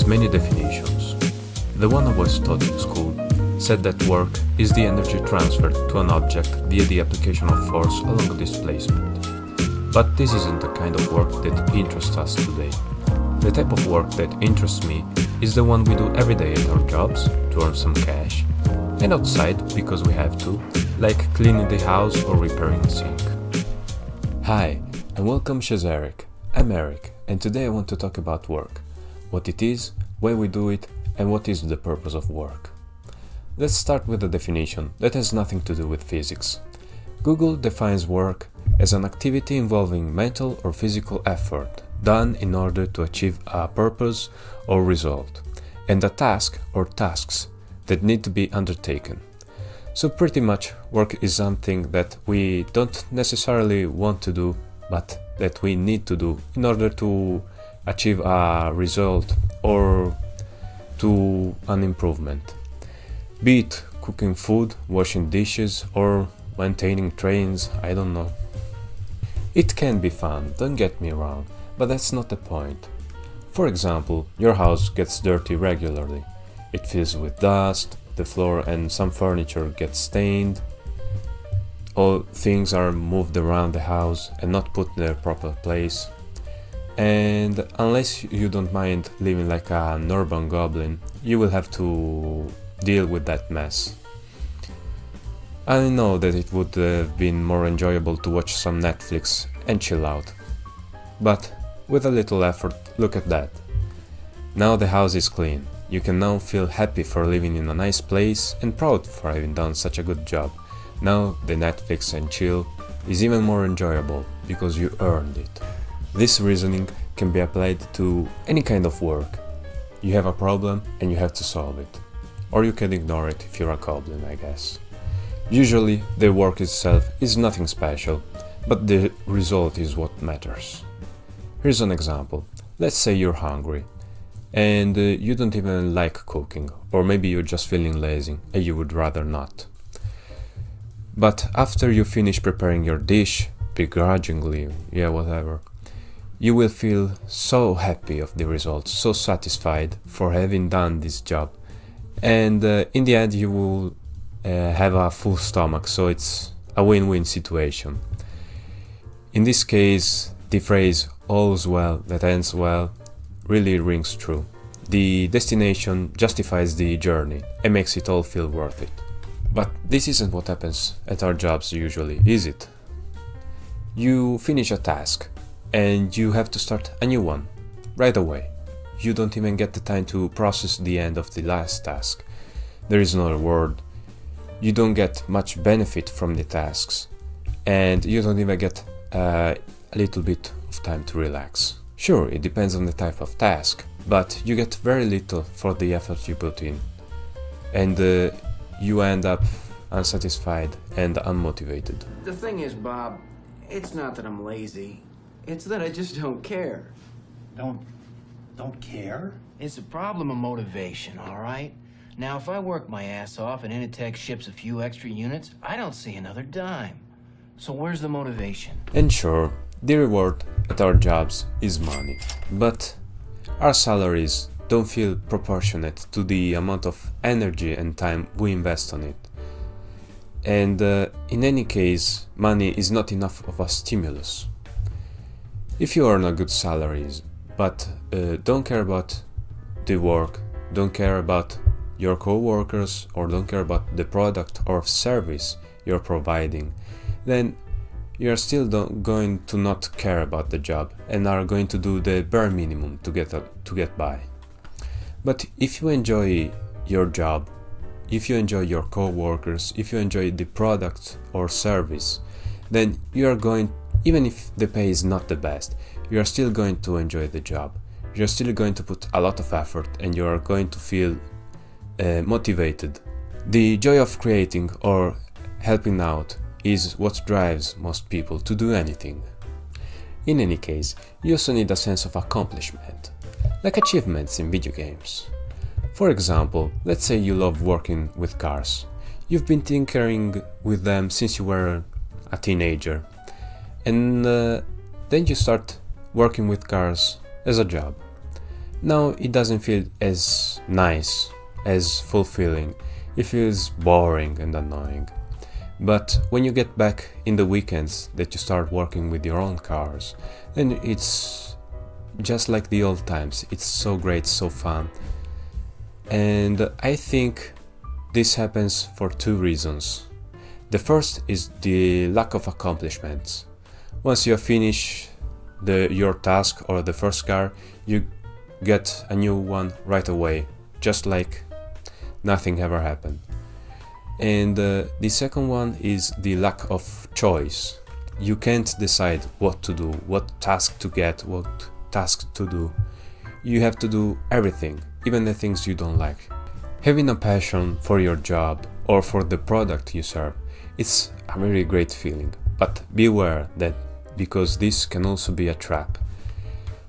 has many definitions. The one I was taught in school said that work is the energy transferred to an object via the application of force along a displacement. But this isn't the kind of work that interests us today. The type of work that interests me is the one we do every day at our jobs to earn some cash, and outside because we have to, like cleaning the house or repairing a sink. Hi, and welcome Chez. I'm Eric, and today I want to talk about work. What it is, why we do it, and what is the purpose of work. Let's start with a definition that has nothing to do with physics. Google defines work as an activity involving mental or physical effort done in order to achieve a purpose or result, and a task or tasks that need to be undertaken. So pretty much work is something that we don't necessarily want to do, but that we need to do in order to achieve a result or to an improvement. Be it cooking food, washing dishes, or maintaining trains, I don't know. It can be fun, don't get me wrong, but that's not the point. For example, your house gets dirty regularly. It fills with dust, the floor and some furniture gets stained. All things are moved around the house and not put in their proper place. And unless you don't mind living like an urban goblin, you will have to deal with that mess. I know that it would have been more enjoyable to watch some Netflix and chill out. But with a little effort, look at that. Now the house is clean. You can now feel happy for living in a nice place and proud for having done such a good job. Now the Netflix and chill is even more enjoyable because you earned it. This reasoning can be applied to any kind of work. You have a problem and you have to solve it. Or you can ignore it if you're a goblin, I guess. Usually the work itself is nothing special, but the result is what matters. Here's an example. Let's say you're hungry and you don't even like cooking, or maybe you're just feeling lazy and you would rather not. But after you finish preparing your dish, begrudgingly, whatever, you will feel so happy of the results, so satisfied for having done this job. And in the end you will have a full stomach, so it's a win-win situation. In this case, the phrase all's well that ends well really rings true. The destination justifies the journey and makes it all feel worth it. But this isn't what happens at our jobs usually, is it? You finish a task and you have to start a new one right away. You don't even get the time to process the end of the last task. There is no reward. You don't get much benefit from the tasks, and you don't even get a little bit of time to relax. Sure, it depends on the type of task, but you get very little for the effort you put in, and you end up unsatisfied and unmotivated. The thing is, Bob, it's not that I'm lazy. It's that I just don't care. Don't care? It's a problem of motivation, all right? Now, if I work my ass off and Initech ships a few extra units, I don't see another dime. So where's the motivation? And sure, the reward at our jobs is money, but our salaries don't feel proportionate to the amount of energy and time we invest on it. And in any case, money is not enough of a stimulus. If you earn a good salaries, but don't care about the work, don't care about your co-workers, or don't care about the product or service you're providing, then you're still going to not care about the job and are going to do the bare minimum to get by. But if you enjoy your job, if you enjoy your co-workers, if you enjoy the product or service, then you are going, even if the pay is not the best, you are still going to enjoy the job. You're still going to put a lot of effort and you are going to feel motivated. The joy of creating or helping out is what drives most people to do anything. In any case, you also need a sense of accomplishment, like achievements in video games. For example, let's say you love working with cars. You've been tinkering with them since you were a teenager, and then you start working with cars as a job. Now it doesn't feel as nice, as fulfilling. It feels boring and annoying. But when you get back in the weekends that you start working with your own cars, then it's just like the old times. It's so great, so fun. And I think this happens for two reasons. The first is the lack of accomplishments. Once you finish your task or the first car, you get a new one right away, just like nothing ever happened. And the second one is the lack of choice. You can't decide what to do, what task to get, what task to do. You have to do everything, even the things you don't like. Having a passion for your job or for the product you serve, it's a very great feeling. But beware that, because this can also be a trap,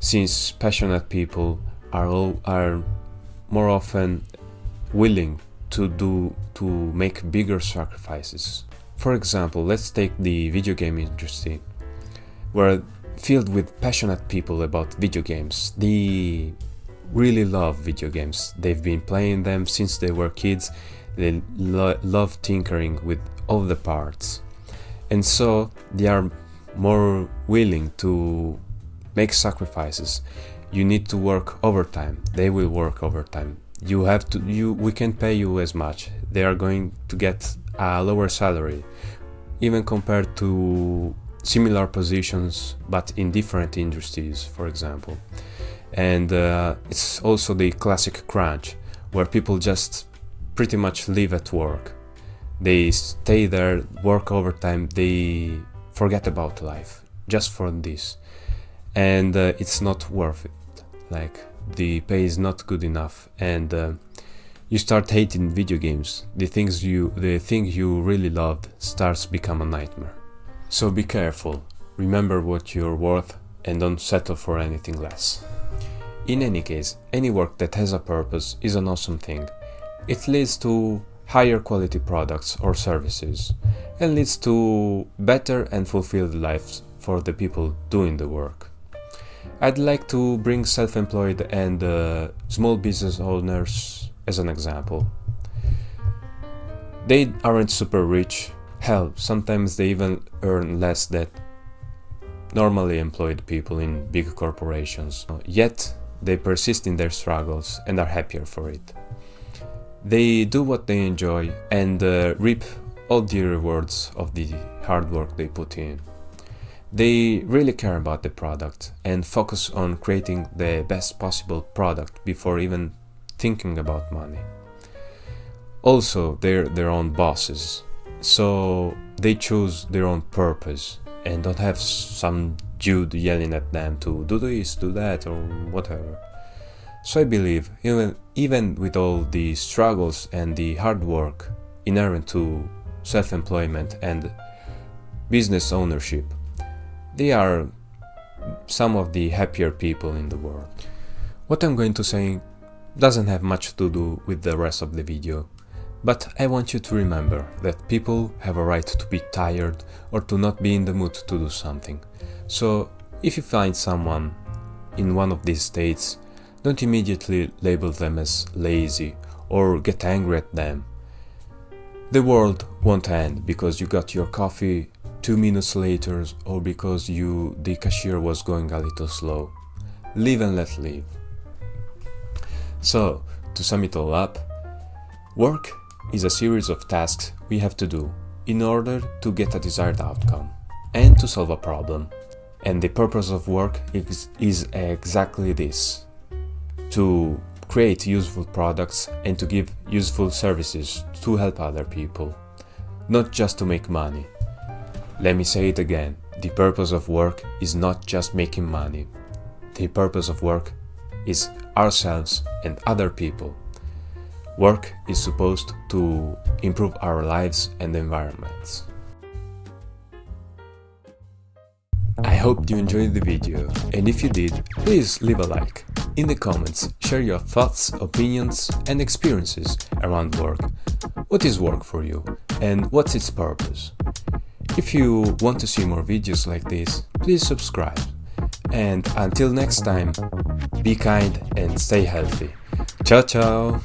since passionate people are more often willing to make bigger sacrifices. For example, let's take the video game industry, where filled with passionate people about video games. They really love video games. They've been playing them since they were kids. They love tinkering with all the parts, and so they are more willing to make sacrifices. You need to work overtime. They will work overtime. We can pay you as much. They are going to get a lower salary, even compared to similar positions but in different industries, for example. And it's also the classic crunch, where people just pretty much live at work. They stay there, work overtime, they forget about life just for this. And it's not worth it. Like, the pay is not good enough, and you start hating video games. The thing you really loved starts become a nightmare. So be careful, remember what you're worth, and don't settle for anything less. In any case, any work that has a purpose is an awesome thing. It leads to higher quality products or services, and leads to better and fulfilled lives for the people doing the work. I'd like to bring self-employed and small business owners as an example. They aren't super rich. Hell, sometimes they even earn less than normally employed people in big corporations. Yet, they persist in their struggles and are happier for it. They do what they enjoy and reap all the rewards of the hard work they put in. They really care about the product and focus on creating the best possible product before even thinking about money. Also, they're their own bosses, so they choose their own purpose and don't have some dude yelling at them to do this, do that, or whatever. So I believe, even with all the struggles and the hard work inherent to self-employment and business ownership, they are some of the happier people in the world. What I'm going to say doesn't have much to do with the rest of the video, but I want you to remember that people have a right to be tired or to not be in the mood to do something. So if you find someone in one of these states, don't immediately label them as lazy or get angry at them. The world won't end because you got your coffee 2 minutes later or because the cashier was going a little slow. Live and let live. So, to sum it all up, work is a series of tasks we have to do in order to get a desired outcome and to solve a problem. And the purpose of work is exactly this: to create useful products and to give useful services to help other people, not just to make money. Let me say it again, the purpose of work is not just making money. The purpose of work is ourselves and other people. Work is supposed to improve our lives and environments. I hope you enjoyed the video, and if you did, please leave a like. In the comments, share your thoughts, opinions, and experiences around work. What is work for you, and what's its purpose? If you want to see more videos like this, please subscribe. And until next time, be kind and stay healthy. Ciao ciao!